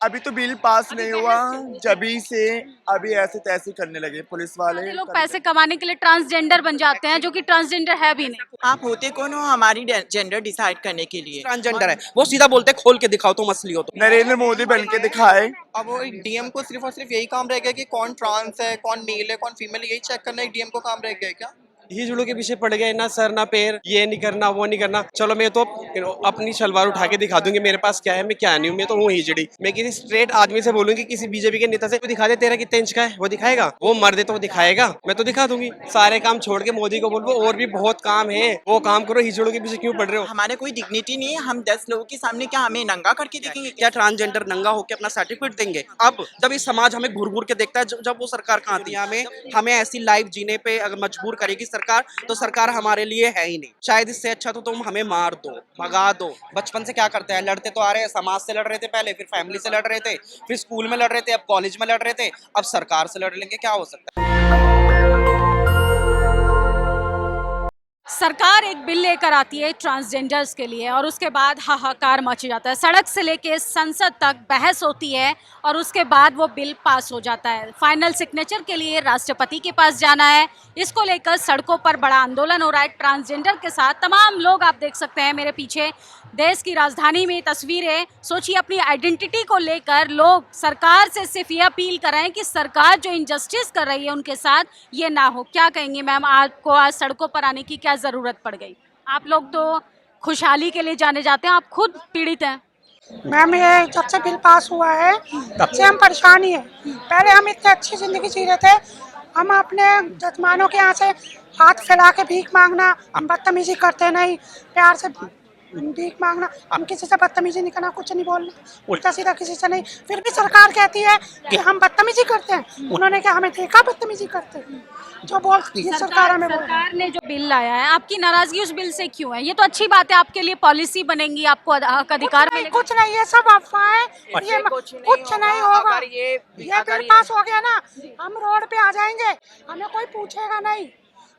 अभी तो bill pass नहीं हुआ, जभी से अभी ऐसे तैसे करने लगे पुलिस वाले। आधे लोग पैसे कमाने के लिए ट्रांसजेंडर बन जाते हैं, जो कि ट्रांसजेंडर है भी नहीं। आप होते कौन हो हमारी जेंडर डिसाइड करने के लिए? ट्रांसजेंडर है वो, सीधा बोलते हैं खोल के दिखाओ तो असली हो तो। नरेंद्र मोदी बन के दिखाए। अब वो डीएम को सिर्फ और सिर्फ यही काम रह गया कि कौन ट्रांस है, कौन मेल है, कौन फीमेल है, यही चेक करना एक डीएम को काम रह गया है क्या? हिजड़ों के पीछे पड़ गए, ना सर ना पैर, ये नहीं करना वो नहीं करना। चलो मैं तो अपनी शलवार उठा के दिखा दूंगी मेरे पास क्या है, मैं क्या नहीं हूँ, मैं तो हूँ हिजड़ी। मैं किसी स्ट्रेट आदमी से बोलूंगी, किसी बीजेपी के नेता से, तो दिखा दे तेरा कितने इंच का है, वो दिखाएगा। वो मर दे तो वो दिखाएगा, मैं तो दिखा दूंगी। सारे काम छोड़ के मोदी को बोलबो और भी बहुत काम है, वो काम करो, हिजड़ों के पीछे क्यों पड़ रहे हो। हमारे कोई डिग्निटी नहीं है, हम 10 लोगों के सामने क्या हमें नंगा करके देखेंगे? क्या ट्रांसजेंडर नंगा होकर अपना सर्टिफिकेट देंगे? अब जब इस समाज हमें घूर घूर के देखता है, जब वो सरकार कहाँ थी हमें हमें ऐसी लाइफ जीने पे अगर मजबूर करेगी सरकार, तो सरकार हमारे लिए है ही नहीं। शायद इससे अच्छा तो तुम हमें मार दो, भगा दो। बचपन से क्या करते हैं, लड़ते तो आ रहे हैं, समाज से लड़ रहे थे पहले, फिर फैमिली से लड़ रहे थे, फिर स्कूल में लड़ रहे थे, अब कॉलेज में लड़ रहे थे, अब सरकार से लड़ लेंगे, क्या हो सकता है। सरकार एक बिल लेकर आती है ट्रांसजेंडर्स के लिए और उसके बाद हाहाकार मच जाता है। सड़क से लेके संसद तक बहस होती है और उसके बाद वो बिल पास हो जाता है। फाइनल सिग्नेचर के लिए राष्ट्रपति के पास जाना है। इसको लेकर सड़कों पर बड़ा आंदोलन हो रहा है ट्रांसजेंडर के साथ। तमाम लोग आप देख सकते हैं मेरे पीछे, देश की राजधानी में तस्वीरें। सोचिए, अपनी आइडेंटिटी को लेकर लोग सरकार से सिर्फ ये अपील कर रहे हैं कि सरकार जो इनजस्टिस कर रही है उनके साथ ये ना हो। क्या कहेंगे मैम, आपको आज सड़कों पर आने की क्या ज़रूरत पड़ गई? आप लोग तो खुशहाली के लिए जाने जाते हैं, आप खुद पीड़ित हैं। मैम ये जब से बिल पास हुआ है तब से हम परेशान ही हैं। पहले हम इतनी अच्छी ज़िंदगी जी रहे थे, हम अपने जजमानों के यहाँ से हाथ फैला के भीख मांगना, हम बदतमीजी करते नहीं, प्यार से भीख मांगना, हम किसी से बदतमीजी नहीं करना, कुछ नहीं बोलना, उल्टा सीधा किसी से नहीं। फिर भी सरकार कहती है कि हम बदतमीजी करते हैं। उन्होंने क्या हमें देखा बदतमीजी करते? जो बोलती है सरकार हमें बोल। सरकार ने जो बिल लाया है, आपकी नाराजगी उस बिल से क्यों है? ये तो अच्छी बात है, आपके लिए पॉलिसी बनेंगी, आपको अधिकार मिलेगा। कुछ नहीं, ये सब अफवाह है, ये कुछ नहीं होगा। अगर ये बिल पास हो गया ना, हम रोड पे आ जाएंगे, हमें कोई पूछेगा नहीं,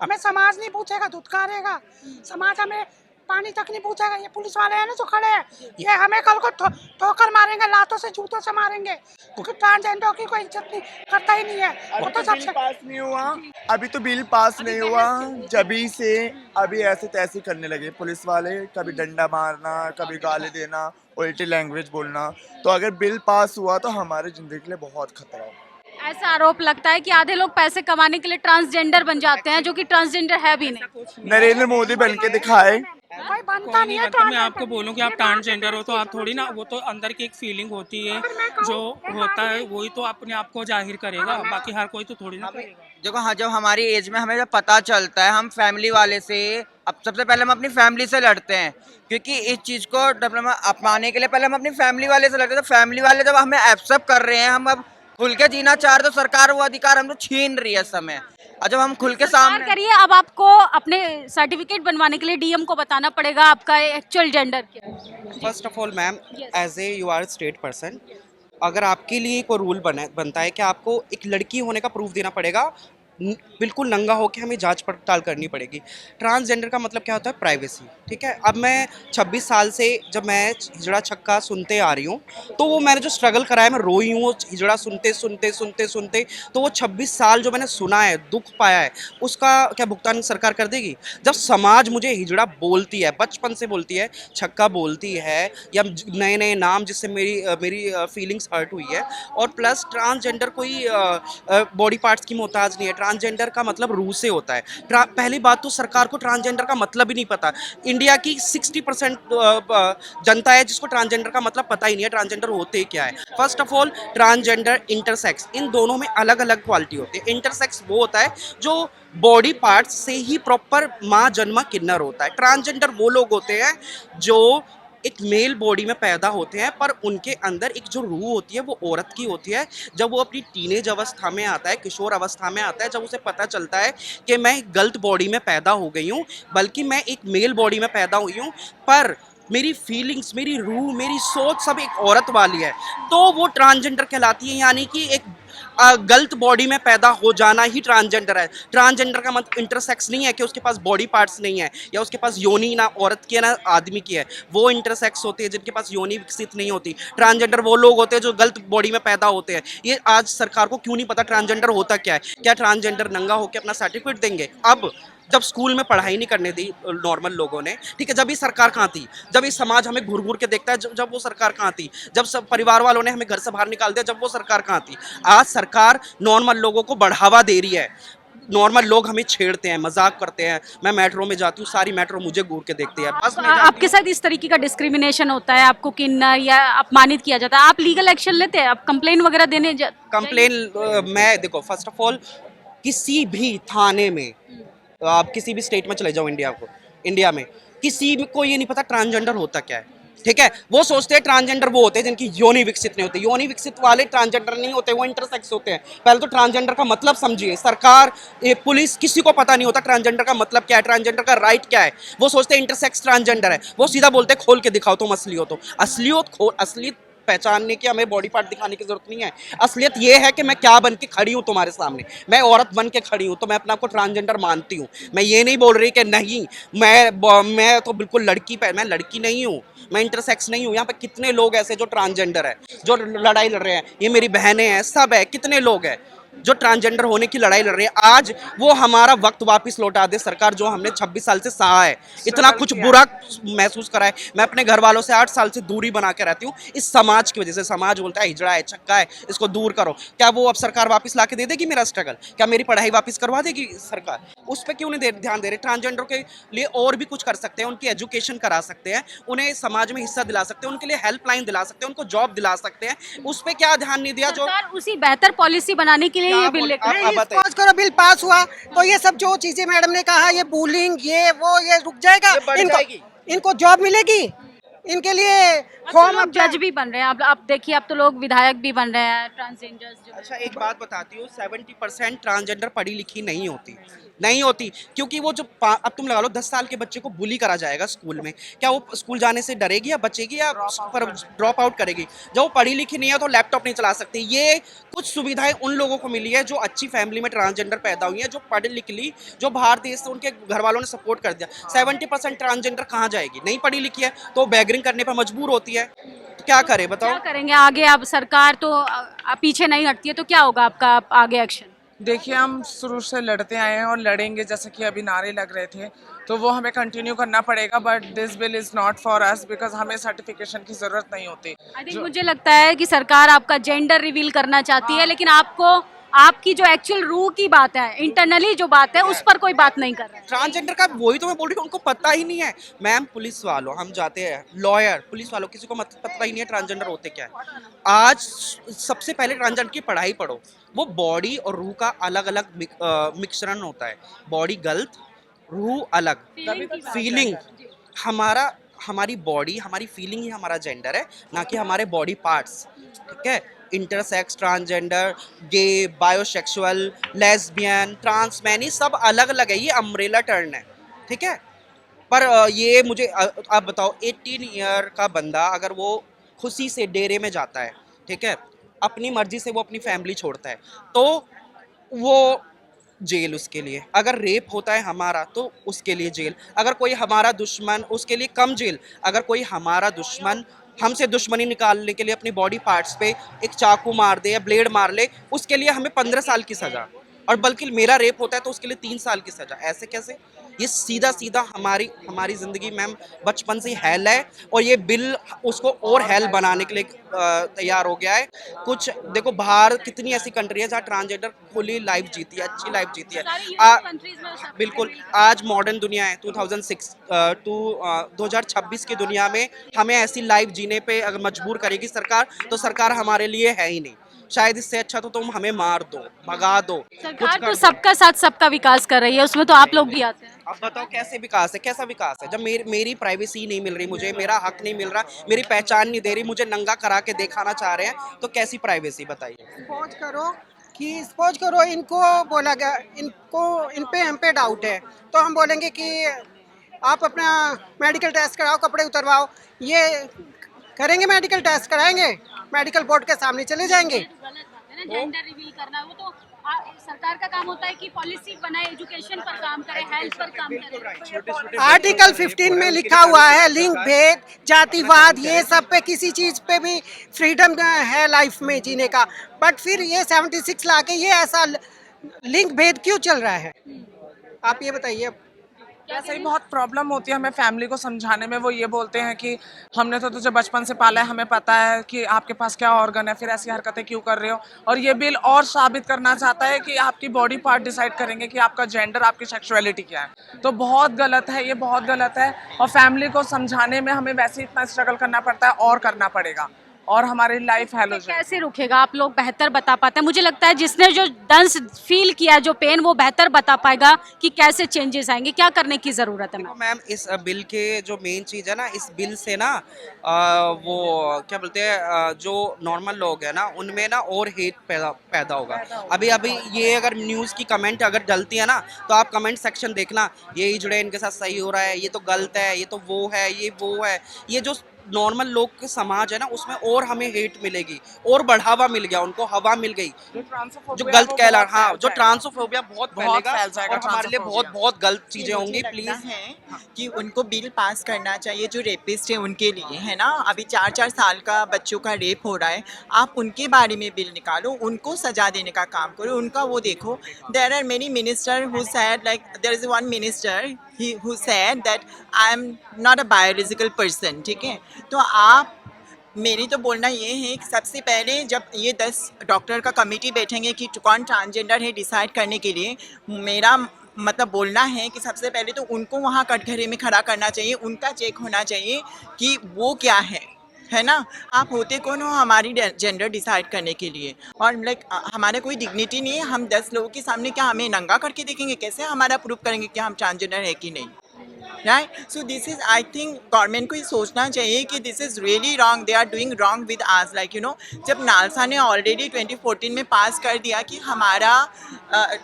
हमें समाज नहीं पूछेगा, धुतकारेगा समाज, हमें पानी तक नहीं पूछेगा। ये पुलिस वाले हैं ना जो खड़े हैं, ये हमें कल को ठोकर मारेंगे, लातों से जूतों से मारेंगे, क्योंकि ट्रांसजेंडर की कोई इज्जत नहीं करता ही नहीं है। वो तो बिल पास नहीं हुआ, अभी तो बिल पास नहीं हुआ, जभी से अभी ऐसे तैसे करने लगे पुलिस वाले। कभी डंडा मारना, कभी गाली देना, उल्टी लैंग्वेज बोलना। तो अगर बिल पास हुआ तो हमारी जिंदगी के लिए बहुत खतरा है। ऐसा आरोप लगता है कि आधे लोग पैसे कमाने के लिए ट्रांसजेंडर बन जाते हैं, जो कि ट्रांसजेंडर है भी नहीं। नरेंद्र मोदी बन के दिखाए। कोई बनता नहीं है। अगर मैं आपको बोलूं कि आप ट्रांसजेंडर हो तो आप थोड़ी ना, वो तो अंदर की एक फीलिंग होती है, जो होता है वही तो अपने आप को जाहिर करेगा, बाकी हर कोई तो थोड़ी ना करेगा। देखो हाँ, जब हमारी एज में हमें जब पता चलता है, हम फैमिली वाले से, अब सबसे पहले हम अपनी फैमिली से लड़ते हैं, क्योंकि इस चीज़ को अपनाने के लिए पहले हम अपनी फैमिली वाले से लड़ते हैं। तो फैमिली वाले जब हमें एक्सेप्ट कर रहे हैं, हम अब खुल के जीना चाह रहे, तो सरकार वो अधिकार हमसे छीन रही है समय। और जब हम खुल के सामने करिए, अब आपको अपने सर्टिफिकेट बनवाने के लिए डीएम को बताना पड़ेगा आपका एक्चुअल जेंडर क्या है। First of all ma'am, as a you are state person, अगर आपके लिए कोई रूल बनता है कि आपको एक लड़की होने का प्रूफ देना पड़ेगा, बिल्कुल नंगा होकर हमें जांच पड़ताल करनी पड़ेगी। ट्रांसजेंडर का मतलब क्या होता है? प्राइवेसी। ठीक है, अब मैं 26 साल से जब मैं हिजड़ा छक्का सुनते आ रही हूँ, तो वो मैंने जो स्ट्रगल करा है, मैं रोई हूँ हिजड़ा सुनते सुनते सुनते सुनते, तो वो 26 साल जो मैंने सुना है, दुख पाया है, उसका क्या भुगतान सरकार कर देगी? जब समाज मुझे हिजड़ा बोलती है, बचपन से बोलती है, छक्का बोलती है, या नए नए नाम जिससे मेरी फीलिंग्स हर्ट हुई है। और प्लस ट्रांसजेंडर कोई बॉडी पार्ट्स की मोहताज नहीं है। ट्रांसजेंडर का मतलब रूह से होता है। पहली बात तो सरकार को ट्रांसजेंडर का मतलब ही नहीं पता। इंडिया की 60% जनता है जिसको ट्रांसजेंडर का मतलब पता ही नहीं है, ट्रांसजेंडर होते क्या है। First of all, transgender, intersex, इन दोनों में अलग अलग क्वालिटी होती है। इंटरसेक्स वो होता है जो बॉडी पार्ट्स से ही प्रॉपर माँ जन्मा किन्नर होता है। ट्रांसजेंडर वो लोग होते हैं जो एक मेल बॉडी में पैदा होते हैं, पर उनके अंदर एक जो रूह होती है वो औरत की होती है। जब वो अपनी टीनेज अवस्था में आता है, किशोर अवस्था में आता है, जब उसे पता चलता है कि मैं गलत बॉडी में पैदा हो गई हूँ, बल्कि मैं एक मेल बॉडी में पैदा हुई हूँ, पर मेरी फीलिंग्स, मेरी रूह, मेरी सोच सब एक औरत वाली है, तो वो ट्रांसजेंडर कहलाती है। यानी कि एक गलत बॉडी में पैदा हो जाना ही ट्रांसजेंडर है। ट्रांसजेंडर का मतलब इंटरसेक्स नहीं है कि उसके पास बॉडी पार्ट्स नहीं है या उसके पास योनि ना औरत की है ना आदमी की है। वो इंटरसेक्स होते हैं जिनके पास योनि विकसित नहीं होती। ट्रांसजेंडर वो लोग होते हैं जो गलत बॉडी में पैदा होते हैं। ये आज सरकार को क्यों नहीं पता ट्रांसजेंडर होता क्या है? क्या ट्रांसजेंडर नंगा होकर अपना सर्टिफिकेट देंगे? अब जब स्कूल में पढ़ाई नहीं करने दी नॉर्मल लोगों ने, ठीक है, जब ये सरकार कहाँ थी? जब ये समाज हमें घूर घूर के देखता है, जब वो सरकार कहाँ थी? जब सब परिवार वालों ने हमें घर से बाहर निकाल दिया, जब वो सरकार कहाँ थी? आज सरकार नॉर्मल लोगों को बढ़ावा दे रही है। नॉर्मल लोग हमें छेड़ते हैं, मजाक करते हैं। मैं मेट्रो में जाती हूँ, सारी मेट्रो मुझे घूर के देखती है। बस में जाती आपके साथ इस तरीके का डिस्क्रिमिनेशन होता है, आपको किन्नर या अपमानित किया जाता है, आप लीगल एक्शन लेते हैं? आप कंप्लेन वगैरह देने कंप्लेन मैं देखो, फर्स्ट ऑफ ऑल किसी भी थाने में, आप किसी भी स्टेट में चले जाओ इंडिया में किसी को ये नहीं पता ट्रांसजेंडर होता क्या है, ठीक है। वो सोचते हैं ट्रांसजेंडर वो होते हैं जिनकी योनि विकसित नहीं होती। योनि विकसित वाले ट्रांसजेंडर नहीं होते, वो इंटरसेक्स होते हैं। पहले तो ट्रांसजेंडर का मतलब समझिए। सरकार, पुलिस, किसी को पता नहीं होता ट्रांसजेंडर का मतलब क्या है, ट्रांसजेंडर का राइट क्या है। वो सोचते हैं इंटरसेक्स ट्रांसजेंडर है। वो सीधा बोलते हैं खोल के दिखाओ तुम असली हो तो। असलियत पहचानने की हमें बॉडी पार्ट दिखाने की जरूरत नहीं है। असलियत ये है कि मैं क्या बन के खड़ी हूँ तुम्हारे सामने। मैं औरत बन के खड़ी हूँ तो मैं अपने आप को ट्रांसजेंडर मानती हूँ। मैं ये नहीं बोल रही कि नहीं मैं तो बिल्कुल मैं लड़की नहीं हूँ, मैं इंटरसेक्स नहीं हूँ। यहाँ पे कितने लोग ऐसे जो ट्रांसजेंडर है, जो लड़ाई लड़ रहे हैं। ये मेरी बहनें हैं, सब है, कितने लोग हैं जो ट्रांसजेंडर होने की लड़ाई लड़ रही है। आज वो हमारा वक्त वापस लौटा दे सरकार, जो हमने 26 साल से सहा है, इतना कुछ बुरा महसूस करा है। मैं अपने घर वालों से 8 साल से दूरी बना के रहती हूँ इस समाज की वजह से। समाज बोलता है हिजड़ा है, छक्का है, इसको दूर करो। क्या वो अब सरकार वापस ला के दे देगी मेरा स्ट्रगल? क्या मेरी पढ़ाई वापस करवा देगी सरकार? उस पर क्यों नहीं ध्यान दे रहे? ट्रांसजेंडर के लिए और भी कुछ कर सकते हैं, उनकी एजुकेशन करा सकते हैं, उन्हें समाज में हिस्सा दिला सकते हैं, उनके लिए हेल्पलाइन दिला सकते हैं, उनको जॉब दिला सकते हैं। उस पर क्या ध्यान नहीं दिया? जो सरकार उसी बेहतर पॉलिसी बनाने के लिए ये बिल लेकर आप बताइए। सपोज करो बिल पास हुआ तो ये सब जो चीजें मैडम ने कहा, ये बुलिंग, ये वो, ये रुक जाएगा। ये बढ़ जाएगी। इनको जॉब मिलेगी, इनके लिए अब तो लोग जज भी बन रहे हैं। अब देखिए, अब तो लोग विधायक भी बन रहे हैं ट्रांसजेंडर्स जो। अच्छा, एक बात बताती हूँ, 70% ट्रांसजेंडर पढ़ी लिखी नहीं होती क्योंकि वो जो अब तुम लगा लो 10 साल के बच्चे को बुली करा जाएगा स्कूल में, क्या वो स्कूल जाने से डरेगी या बचेगी या ड्रॉप आउट करेगी? जब वो पढ़ी लिखी नहीं है तो लैपटॉप नहीं चला सकती। ये कुछ सुविधाएं उन लोगों को मिली है जो अच्छी फैमिली में ट्रांसजेंडर पैदा हुई है, जो पढ़ी लिख ली, जो बाहर देश से उनके घर वालों ने सपोर्ट कर दिया। 70% ट्रांसजेंडर कहाँ जाएगी? नहीं पढ़ी लिखी है तो बैगरिंग करने पर मजबूर होती है। तो क्या करे बताओ? क्या करेंगे आगे? अब सरकार तो पीछे नहीं हटती है, तो क्या होगा आपका आगे एक्शन? देखिए, हम शुरू से लड़ते आए हैं और लड़ेंगे, जैसे कि अभी नारे लग रहे थे, तो वो हमें कंटिन्यू करना पड़ेगा। But this bill is not for us because हमें सर्टिफिकेशन की ज़रूरत नहीं होती। आई थिंक मुझे लगता है कि सरकार आपका जेंडर रिवील करना चाहती है, लेकिन आपको आपकी जो एक्चुअल रूह की बात है, इंटरनली जो बात है, उस पर कोई बात नहीं कर रहा है। ट्रांसजेंडर का वही तो मैं बोल रही हूँ, उनको पता ही नहीं है। मैम, पुलिस वालों, हम जाते हैं, लॉयर, पुलिस वालों, किसी को पता ही नहीं है ट्रांसजेंडर होते क्या है। आज सबसे पहले ट्रांसजेंडर की पढ़ाई पढ़ो। वो बॉडी और रूह का अलग अलग मिश्रण होता है। बॉडी गलत, रूह अलग। फीलिंग, हमारी बॉडी, हमारी फीलिंग ही हमारा जेंडर है, ना कि हमारे बॉडी पार्ट्स, ठीक है। इंटरसेक्स, ट्रांसजेंडर, गे, बायोसेक्सुअल, लेस्बियन, ट्रांसमैन, ये सब अलग अलग है। ये अम्ब्रेला टर्म है, ठीक है। पर ये मुझे आप बताओ, 18 ईयर का बंदा अगर वो खुशी से डेरे में जाता है, ठीक है, अपनी मर्जी से वो अपनी फैमिली छोड़ता है, तो वो जेल उसके लिए। अगर रेप होता है हमारा तो उसके लिए जेल। अगर कोई हमारा दुश्मन, उसके लिए कम जेल। अगर कोई हमारा दुश्मन हमसे दुश्मनी निकालने के लिए अपनी बॉडी पार्ट्स पे एक चाकू मार दे या ब्लेड मार ले, उसके लिए हमें 15 साल की सज़ा, और बल्कि मेरा रेप होता है तो उसके लिए 3 साल की सज़ा। ऐसे कैसे? ये सीधा सीधा हमारी ज़िंदगी मैम बचपन से हेल है, और ये बिल उसको और हेल बनाने के लिए तैयार हो गया है। कुछ देखो, बाहर कितनी ऐसी कंट्री है जहाँ ट्रांसजेंडर खुली लाइफ जीती है, अच्छी लाइफ जीती है। बिल्कुल, आज मॉडर्न दुनिया है, 2026 की दुनिया में हमें ऐसी लाइफ जीने पे अगर मजबूर करेगी सरकार, तो सरकार हमारे लिए है ही नहीं। शायद इससे अच्छा तो तुम हमें मार दो, भगा दो। सरकार तो सबका साथ सबका विकास कर रही है, उसमें तो आप लोग भी आते हैं। अब बताओ कैसे विकास है? कैसा विकास है जब मेरी प्राइवेसी नहीं मिल रही, मुझे मेरा हक नहीं मिल रहा, मेरी पहचान नहीं दे रही, मुझे नंगा करा के दिखाना चाह रहे हैं, तो कैसी प्राइवेसी बताइए? सपोज करो इनको बोला गया, इन पे हम पे डाउट है, तो हम बोलेंगे कि आप अपना मेडिकल टेस्ट कराओ, कपड़े उतरवाओ। ये करेंगे, मेडिकल टेस्ट कराएंगे, मेडिकल बोर्ड के सामने चले जाएंगे। ना जेंडर रिवील करना, वो तो सरकार का काम होता है कि पॉलिसी बनाए, एजुकेशन पर काम करे, हेल्थ पर काम करे। आर्टिकल 15 में लिखा हुआ है लिंग भेद, जातिवाद, ये सब पे किसी चीज पे भी फ्रीडम है लाइफ में जीने का, बट फिर ये 76 लाके ये ऐसा लिंग भेद क्यों चल रहा है, आप ये बताइए। ऐसे ही बहुत प्रॉब्लम होती है हमें फैमिली को समझाने में। वो ये बोलते हैं कि हमने तो तुझे बचपन से पाला है, हमें पता है कि आपके पास क्या ऑर्गन है, फिर ऐसी हरकतें क्यों कर रहे हो। और ये बिल और साबित करना चाहता है कि आपकी बॉडी पार्ट डिसाइड करेंगे कि आपका जेंडर, आपकी सेक्सुअलिटी क्या है। तो बहुत गलत है, ये बहुत गलत है। और फैमिली को समझाने में हमें वैसे इतना स्ट्रगल करना पड़ता है और करना पड़ेगा, और हमारी लाइफ हैलोजन। कैसे रुकेगा, आप लोग बेहतर बता पाते हैं। मुझे लगता है जिसने जो दंश फील किया, जो पेन, वो बेहतर बता पाएगा कि कैसे चेंजेस आएंगे, क्या करने की जरूरत है। मैम इस बिल के जो मेन चीज़ है ना, इस बिल से ना वो क्या बोलते हैं, जो नॉर्मल लोग हैं ना उनमें ना और हेट पैदा होगा। अभी अभी ये अगर न्यूज़ की कमेंट अगर डलती है ना, तो आप कमेंट सेक्शन देखना, ये जुड़े इनके साथ सही हो रहा है, ये तो गलत है, ये तो वो है, ये वो है। ये जो नॉर्मल लोग के समाज है ना, उसमें और हमें हेट मिलेगी, और बढ़ावा मिल गया, उनको हवा मिल गई जो गलत कहला। हाँ, जो ट्रांसफोबिया बहुत फैलेगा और हमारे लिए बहुत बहुत गलत चीजें होंगी। प्लीज है कि उनको बिल पास करना चाहिए जो रेपिस्ट है उनके लिए, है ना। अभी 4-4 साल का बच्चों का रेप हो रहा है, आप उनके बारे में बिल निकालो, उनको सजा देने का काम करो, उनका वो देखो। There are many minister who said, like there is one minister who said that I am not a biological person, ठीक है। तो आप, मेरी तो बोलना ये है कि सबसे पहले जब ये 10 डॉक्टर का कमेटी बैठेंगे कि कौन ट्रांसजेंडर है डिसाइड करने के लिए, मेरा मतलब बोलना है कि सबसे पहले तो उनको वहाँ कटघरे में खड़ा करना चाहिए, उनका चेक होना चाहिए कि वो क्या है ना। आप होते कौन हो हमारी जेंडर डिसाइड करने के लिए। और लाइक हमारा कोई डिग्निटी नहीं है, हम 10 लोगों के सामने क्या हमें नंगा करके देखेंगे, कैसे हमारा प्रूव करेंगे कि हम ट्रांसजेंडर है कि नहीं, right. So this is, I think government को ये सोचना चाहिए कि this is really wrong, they are doing wrong with us, like you know. जब नालसा ने ऑलरेडी 2014 में पास कर दिया कि हमारा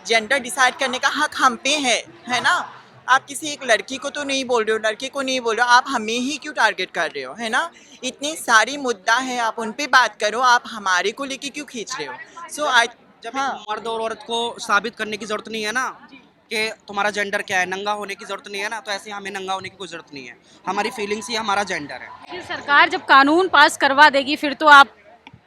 जेंडर डिसाइड करने का हक हम पे है ना। आप किसी एक लड़की को तो नहीं बोल रहे हो, लड़के को नहीं बोल रहे हो, आप हमें ही क्यों टारगेट कर रहे हो, है ना। इतनी सारी मुद्दा है, आप उन पे बात करो, आप हमारे को लेके क्यों खींच रहे हो। सो आई, जब मर्द और औरत को साबित करने की जरूरत नहीं है ना कि तुम्हारा जेंडर क्या है, नंगा होने की जरूरत नहीं है ना, तो ऐसे हमें नंगा होने की कोई जरूरत नहीं है। हमारी फीलिंग्स ही हमारा जेंडर है। सरकार जब कानून पास करवा देगी फिर तो आप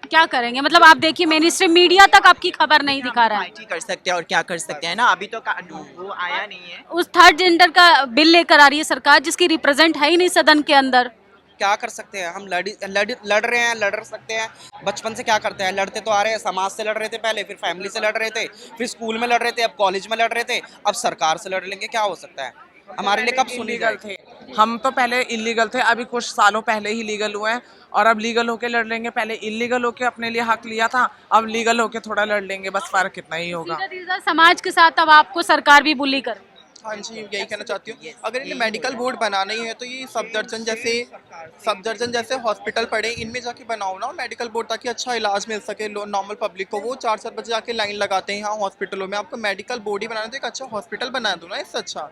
क्या करेंगे। मतलब आप देखिए मेन स्ट्रीम मीडिया तक आपकी खबर नहीं दिखा रहा है। कर सकते हैं और क्या कर सकते हैं ना, अभी तो वो आया नहीं है। उस थर्ड जेंडर का बिल लेकर आ रही है सरकार, जिसकी रिप्रेजेंट है ही नहीं सदन के अंदर। क्या कर सकते हैं हम, लड़ रहे हैं, लड़ सकते हैं। बचपन से क्या करते हैं, लड़ते तो आ रहे हैं। समाज से लड़ रहे थे पहले, फिर फैमिली से लड़ रहे थे, फिर स्कूल में लड़ रहे थे, अब कॉलेज में लड़ रहे थे, अब सरकार से लड़ लेंगे। क्या हो सकता है हमारे लिए, कब इलीगल थे हम तो पहले इलीगल थे, अभी कुछ सालों पहले ही लीगल हुए हैं और अब लीगल होके लड़ लेंगे। पहले इलीगल होके अपने लिए हक लिया था, अब लीगल होके थोड़ा लड़ लेंगे, बस फर्क कितना ही होगा। समाज के साथ अब आपको सरकार भी बुली कर। हाँ जी, यही कहना चाहती हूँ। अगर इन्हें मेडिकल बोर्ड बनाना ही है तो ये सफदरजन जैसे हॉस्पिटल पड़े, इनमें जाके बनाओ ना मेडिकल बोर्ड, ताकि अच्छा इलाज मिल सके नॉर्मल पब्लिक को। वो 4-4 बजे जाके लाइन लगाते हैं यहाँ हॉस्पिटलों में, आपको मेडिकल बोर्ड ही बनाना तो एक अच्छा हॉस्पिटल बना दो ना, इससे अच्छा।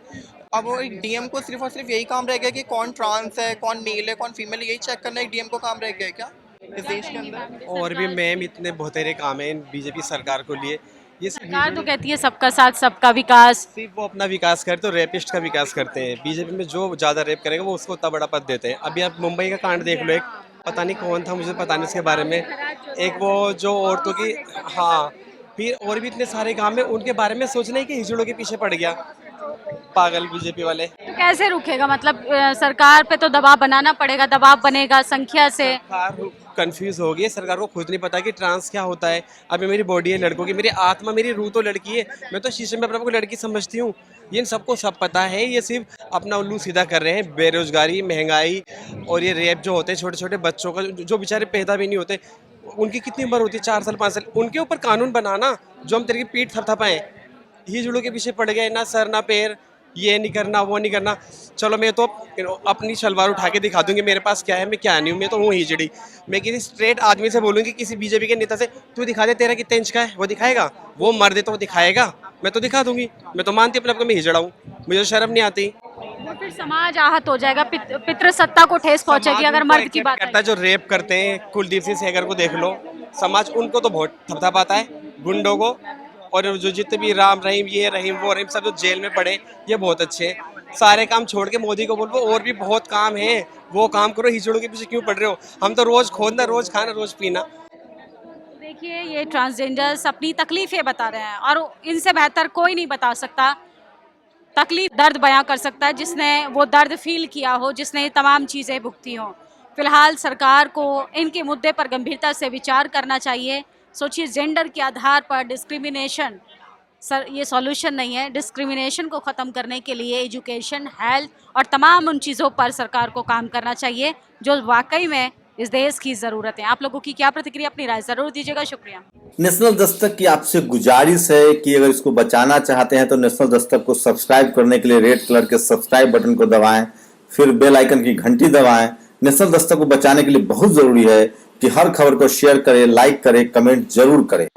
अब वो एक डीएम को सिर्फ और सिर्फ यही काम रह गया कि कौन ट्रांस है, कौन मेल है, कौन फीमेल है, यही चेक करना एक डीएम को काम रह गया है क्या इस देश के अंदर। और भी मैम इतने बहुतेरे काम हैं बीजेपी सरकार को लिए। ये सरकार तो कहती है सबका साथ सबका विकास, सिर्फ वो अपना विकास करे तो रेपिस्ट का विकास करते हैं। बीजेपी में जो ज़्यादा रेप करेगा वो उसको उतना बड़ा पद देते हैं। अभी आप मुंबई का कांड देख लो, एक पता नहीं कौन था, मुझे पता नहीं इसके बारे में, एक वो जो औरतों की, हाँ, फिर और भी इतने सारे काम है उनके बारे में सोचने कि हिजड़ों के पीछे पड़ गया पागल बीजेपी वाले। तो कैसे रुकेगा, मतलब सरकार पे तो दबाव बनाना पड़ेगा, दबाव बनेगा संख्या से। कंफ्यूज हो गई सरकार को, खुद नहीं पता कि ट्रांस क्या होता है। अभी मेरी बॉडी है लड़कों की, मेरी आत्मा, मेरी रूह तो लड़की है, मैं तो शीशे में अपने को लड़की समझती हूँ। ये सबको सब पता है, ये सिर्फ अपना उल्लू सीधा कर रहे हैं। बेरोजगारी, महंगाई और ये रेप जो होते हैं छोटे छोटे बच्चों का, जो बेचारे पैदा भी नहीं होते, उनकी कितनी उम्र होती है, 4 साल 5 साल, उनके ऊपर कानून बनाना जो हम तेरे की पीठ थपथपाएं। ही जुड़ों के पीछे पड़ गए, ना सर ना पैर, ये नहीं करना वो नहीं करना। चलो मैं तो अपनी शलवार उठा के दिखा दूंगी मेरे पास क्या है, मैं क्या नहीं हूँ, मैं तो हूँ हिजड़ी। मैं किसी स्ट्रेट आदमी से बोलूँगी, किसी बीजेपी के नेता से, तू दिखा दे तेरा कितने इंच का है, वो दिखाएगा। वो मर दे तो वो दिखाएगा, मैं तो दिखा दूंगी। मैं तो मानती अपने आप को मैं हिजड़ा हूँ, मुझे तो शर्म नहीं आती। फिर समाज आहत हो जाएगा, पितृसत्ता को ठेस पहुंचेगी अगर मर्द की बात करता है। जो रेप करते हैं, कुलदीप सिंह सेंगर को देख लो, समाज उनको तो बहुत थपथपाता है, गुंडों को, और जो जितने भी राम रहीम, ये रहीम, वो रहीम, सब जो जेल में पड़े, ये बहुत अच्छे हैं। सारे काम छोड़ के मोदी को बोलो और भी बहुत काम है, वो काम करो, हिजड़ों के पीछे क्यों पड़ रहे हो? हम तो रोज खोदना, रोज खाना, रोज पीना। देखिए, ये ट्रांसजेंडर्स अपनी तकलीफ़ें बता रहे हैं और इनसे बेहतर कोई नहीं बता सकता, तकलीफ दर्द बयां कर सकता है जिसने वो दर्द फील किया हो, जिसने ये तमाम चीज़ें भुगती हों। फिलहाल सरकार को इनके मुद्दे पर गंभीरता से विचार करना चाहिए। सोचिए, जेंडर के आधार पर डिस्क्रिमिनेशन सर ये सॉल्यूशन नहीं है। डिस्क्रिमिनेशन को ख़त्म करने के लिए एजुकेशन, हेल्थ और तमाम उन चीज़ों पर सरकार को काम करना चाहिए जो वाकई में इस देश की ज़रूरत है। आप लोगों की क्या प्रतिक्रिया, अपनी राय ज़रूर दीजिएगा। शुक्रिया। नेशनल दस्तक की आपसे गुजारिश है कि अगर इसको बचाना चाहते हैं तो नेशनल दस्तक को सब्सक्राइब करने के लिए रेड कलर के सब्सक्राइब बटन को दबाएं, फिर बेल आइकन की घंटी दबाएं। नेशनल दस्तक को बचाने के लिए बहुत जरूरी है कि हर खबर को शेयर करें, लाइक करें, कमेंट जरूर करें।